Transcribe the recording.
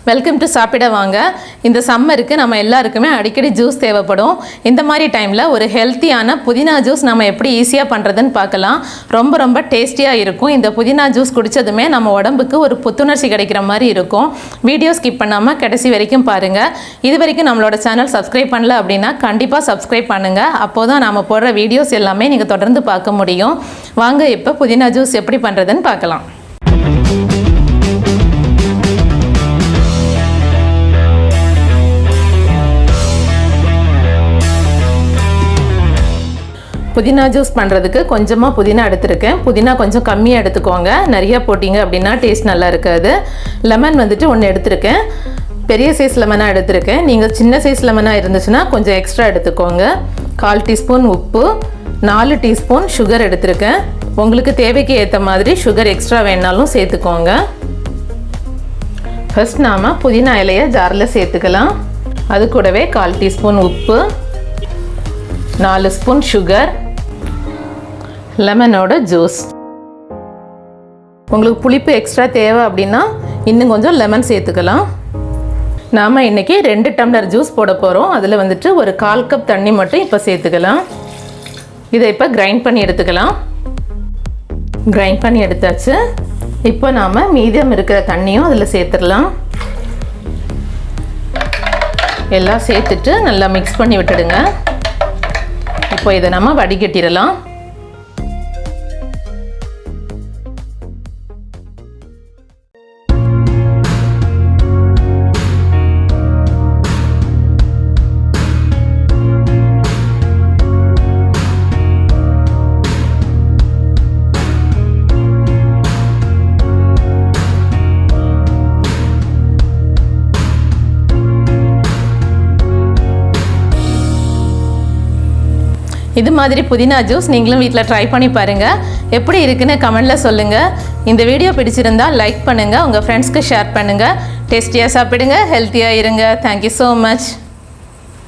Welcome to சாப்பிட வாங்க. இந்த சம்மருக்கு நம்ம எல்லாருக்குமே அடிக்கடி ஜூஸ் தேவைப்படும். இந்த மாதிரி டைமில் ஒரு ஹெல்த்தியான புதினா ஜூஸ் நம்ம எப்படி ஈஸியாக பண்ணுறதுன்னு பார்க்கலாம். ரொம்ப டேஸ்டியாக இருக்கும். இந்த புதினா ஜூஸ் குடித்ததுமே நம்ம உடம்புக்கு ஒரு புத்துணர்ச்சி கிடைக்கிற மாதிரி இருக்கும். வீடியோ ஸ்கிப் பண்ணாமல் கடைசி வரைக்கும் பாருங்கள். இது வரைக்கும் நம்மளோட சேனல் சப்ஸ்கிரைப் பண்ணல அப்படின்னா கண்டிப்பாக சப்ஸ்கிரைப் பண்ணுங்கள். அப்போ தான் நம்ம போடுற வீடியோஸ் எல்லாமே நீங்கள் தொடர்ந்து பார்க்க முடியும். வாங்க இப்போ புதினா ஜூஸ் எப்படி பண்ணுறதுன்னு பார்க்கலாம். புதினா ஜூஸ் பண்ணுறதுக்கு கொஞ்சமாக புதினா எடுத்துருக்கேன். புதினா கொஞ்சம் கம்மியாக எடுத்துக்கோங்க. நிறையா போட்டிங்க அப்படின்னா டேஸ்ட் நல்லா இருக்காது. லெமன் வந்துட்டு 1 எடுத்துருக்கேன். பெரிய சைஸ் லெமனாக எடுத்துருக்கேன். நீங்கள் சின்ன சைஸ் லெமனாக இருந்துச்சுன்னா கொஞ்சம் எக்ஸ்ட்ரா எடுத்துக்கோங்க. 1/4 டீஸ்பூன் உப்பு, 4 டீஸ்பூன் சுகர் எடுத்துருக்கேன். உங்களுக்கு தேவைக்கு ஏற்ற மாதிரி சுகர் எக்ஸ்ட்ரா வேணாலும் சேர்த்துக்கோங்க. ஃபர்ஸ்ட் நாம் புதினா இலையை ஜாரில் சேர்த்துக்கலாம். அது கூடவே 1/4 டீஸ்பூன் உப்பு, 4 ஸ்பூன் சுகர், லெமனோட ஜூஸ். உங்களுக்கு புளிப்பு எக்ஸ்ட்ரா தேவை அப்படின்னா இன்னும் கொஞ்சம் லெமன் சேர்த்துக்கலாம். நாம் இன்றைக்கி 2 டம்ளர் ஜூஸ் போட போகிறோம். அதில் வந்துட்டு ஒரு 1/4 கப் தண்ணி மட்டும் இப்போ சேர்த்துக்கலாம். இதை இப்போ கிரைண்ட் பண்ணி எடுத்துக்கலாம். கிரைண்ட் பண்ணி எடுத்தாச்சு. இப்போ நாம் மீதம் இருக்கிற தண்ணியும் அதில் சேர்த்துடலாம். எல்லாம் சேர்த்துட்டு நல்லா மிக்ஸ் பண்ணி விட்டுடுங்க. இப்போ இதை நம்ம வடிகட்டிடலாம். இது மாதிரி புதினா ஜூஸ் நீங்களும் வீட்டில் ட்ரை பண்ணி பாருங்கள். எப்படி இருக்குன்னு கமெண்டில் சொல்லுங்கள். இந்த வீடியோ பிடிச்சிருந்தால் லைக் பண்ணுங்கள். உங்கள் ஃப்ரெண்ட்ஸ்க்கு ஷேர் பண்ணுங்கள். டேஸ்டியாக சாப்பிடுங்க, ஹெல்த்தியாக இருங்க. Thank you so much.